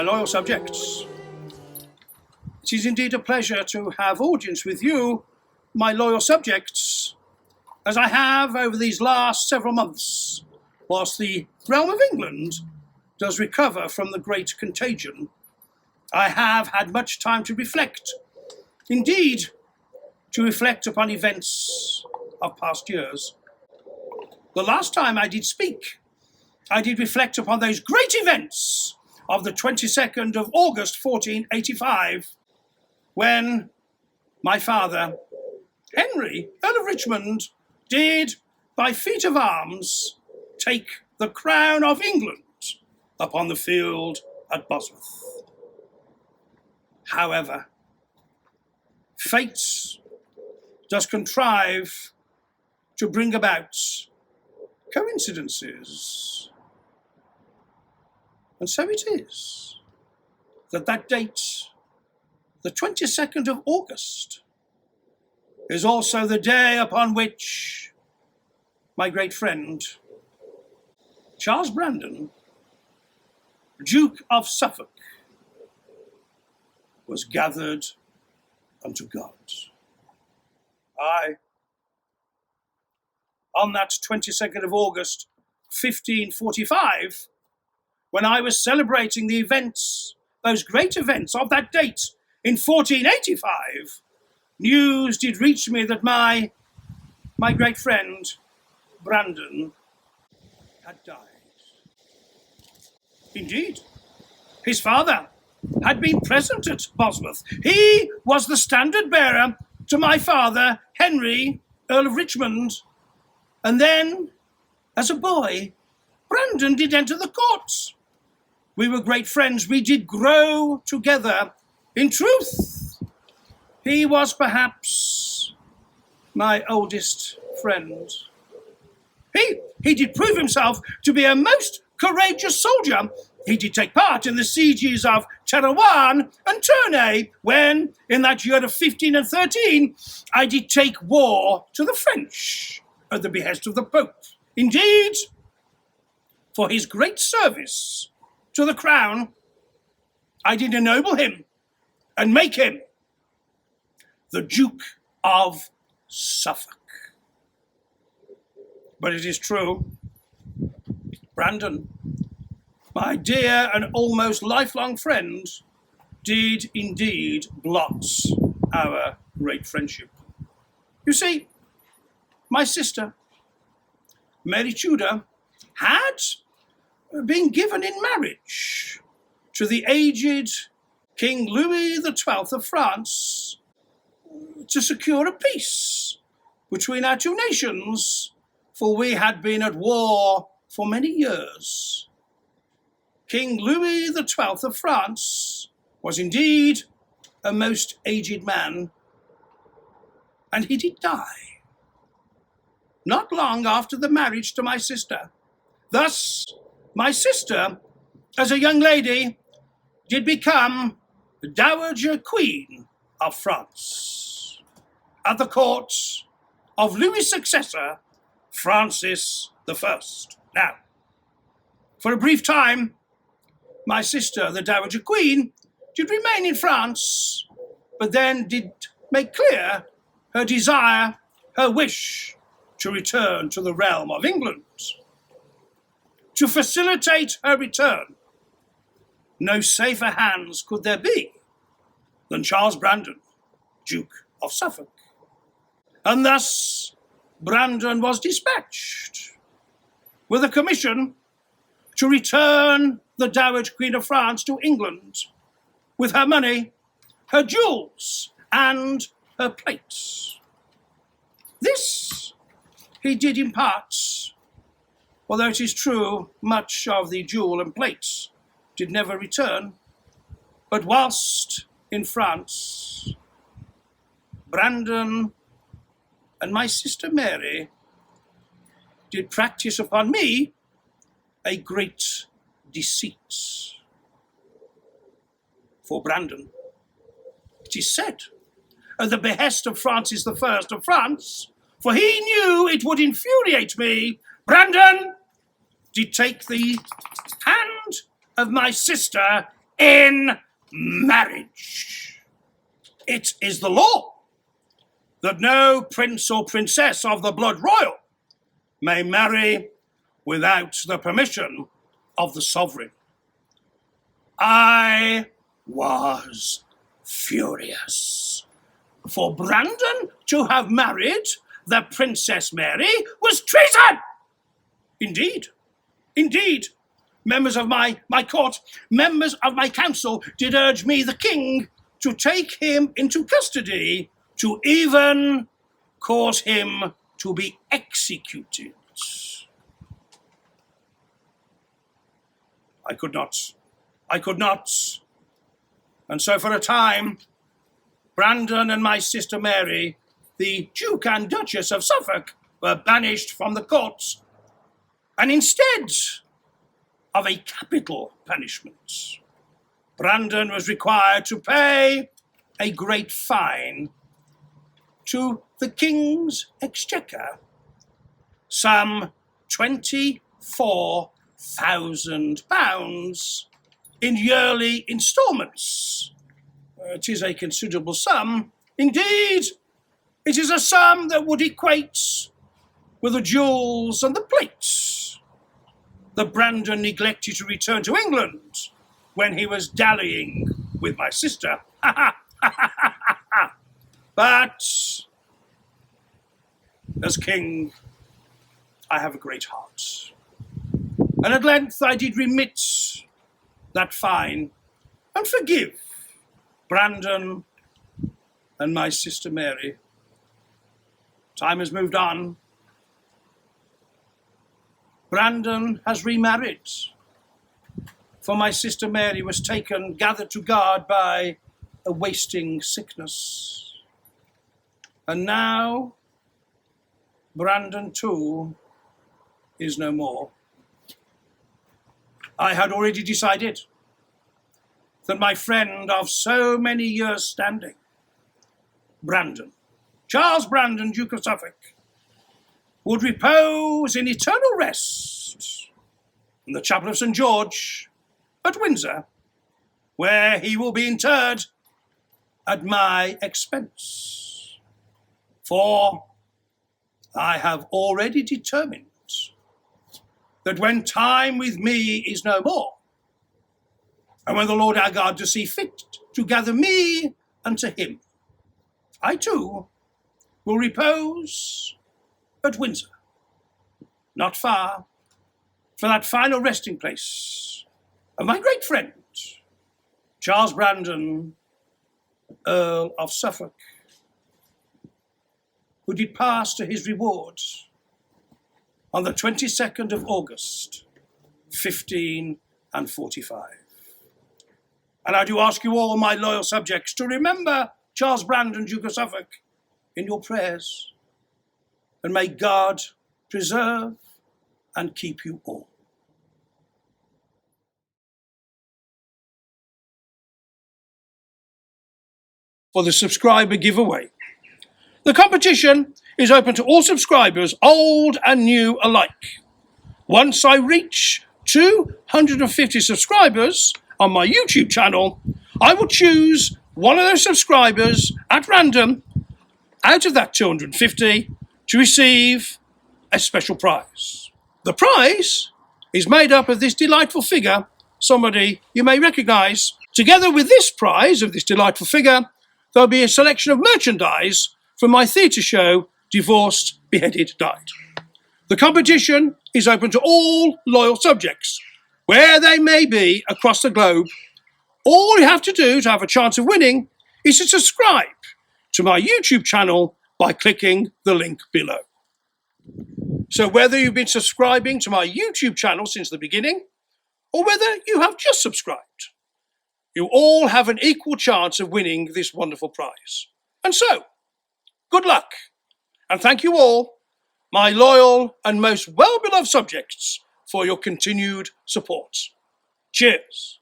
my loyal subjects. It is indeed a pleasure to have audience with you, my loyal subjects, as I have over these last several months, whilst the realm of England does recover from the great contagion. I have had much time to reflect, indeed, to reflect upon events of past years. The last time I did speak, I did reflect upon those great events of the 22nd of August, 1485, when my father, Henry, Earl of Richmond, did, by feat of arms, take the crown of England upon the field at Bosworth. However, fate does contrive to bring about coincidences. And so it is that that date, the 22nd of August, is also the day upon which my great friend, Charles Brandon, Duke of Suffolk, was gathered unto God. On that 22nd of August, 1545, when I was celebrating the events, those great events of that date in 1485, news did reach me that my great friend, Brandon, had died. Indeed, his father had been present at Bosworth. He was the standard bearer to my father, Henry, Earl of Richmond. And then, as a boy, Brandon did enter the courts. We were great friends. We did grow together. In truth, he was perhaps my oldest friend. He did prove himself to be a most courageous soldier. He did take part in the sieges of Terouanne and Tournai, when, in that year of 1513, I did take war to the French at the behest of the Pope. Indeed, for his great service to the crown, I did ennoble him and make him the Duke of Suffolk. But it is true, Brandon, my dear and almost lifelong friend, did indeed blot our great friendship. You see, my sister, Mary Tudor, had been given in marriage to the aged King Louis XII of France to secure a peace between our two nations, for we had been at war for many years. King Louis XII of France was indeed a most aged man, and he did die not long after the marriage to my sister. Thus, my sister, as a young lady, did become the Dowager Queen of France at the court of Louis' successor, Francis I. Now, for a brief time, my sister, the Dowager Queen, did remain in France, but then did make clear her desire, her wish to return to the realm of England. To facilitate her return, no safer hands could there be than Charles Brandon, Duke of Suffolk. And thus, Brandon was dispatched with a commission to return the Dowager Queen of France to England with her money, her jewels, and her plates. This he did in parts, although it is true much of the jewel and plates did never return. But whilst in France, Brandon and my sister Mary did practice upon me a great deceit. For Brandon, it is said, at the behest of Francis I of France, for he knew it would infuriate me, Brandon did take the hand of my sister in marriage. It is the law that no prince or princess of the blood royal may marry without the permission of the sovereign. I was furious, for Brandon to have married the Princess Mary was treason. Indeed, members of my court, members of my council did urge me, the king, to take him into custody, to even cause him to be executed. I could not. And so for a time, Brandon and my sister Mary, the Duke and Duchess of Suffolk, were banished from the courts. And instead of a capital punishment, Brandon was required to pay a great fine to the King's Exchequer, some £24,000 in yearly instalments. It is a considerable sum. Indeed, it is a sum that would equate with the jewels and the plates that Brandon neglected to return to England when he was dallying with my sister. But as king, I have a great heart. And at length I did remit that fine and forgive Brandon and my sister Mary. Time has moved on. Brandon has remarried, for my sister Mary was gathered to guard by a wasting sickness. And now Brandon too is no more. I had already decided that my friend of so many years' standing, Brandon, Charles Brandon, Duke of Suffolk, would repose in eternal rest in the chapel of St. George at Windsor, where he will be interred at my expense. For I have already determined that when time with me is no more, and when the Lord our God does see fit to gather me unto him, I too will repose at Windsor, not far from that final resting place of my great friend, Charles Brandon, Earl of Suffolk, who did pass to his reward on the 22nd of August, 1545. And I do ask you all, my loyal subjects, to remember Charles Brandon, Duke of Suffolk, in your prayers. And may God preserve and keep you all. For the subscriber giveaway. The competition is open to all subscribers, old and new alike. Once I reach 250 subscribers on my YouTube channel, I will choose one of those subscribers at random out of that 250 to receive a special prize. The prize is made up of this delightful figure, somebody you may recognise. Together with this prize of this delightful figure, there'll be a selection of merchandise from my theatre show, Divorced, Beheaded, Died. The competition is open to all loyal subjects, where they may be across the globe. All you have to do to have a chance of winning is to subscribe to my YouTube channel by clicking the link below. So whether you've been subscribing to my YouTube channel since the beginning, or whether you have just subscribed, you all have an equal chance of winning this wonderful prize. And so, good luck, and thank you all, my loyal and most well-beloved subjects, for your continued support. Cheers.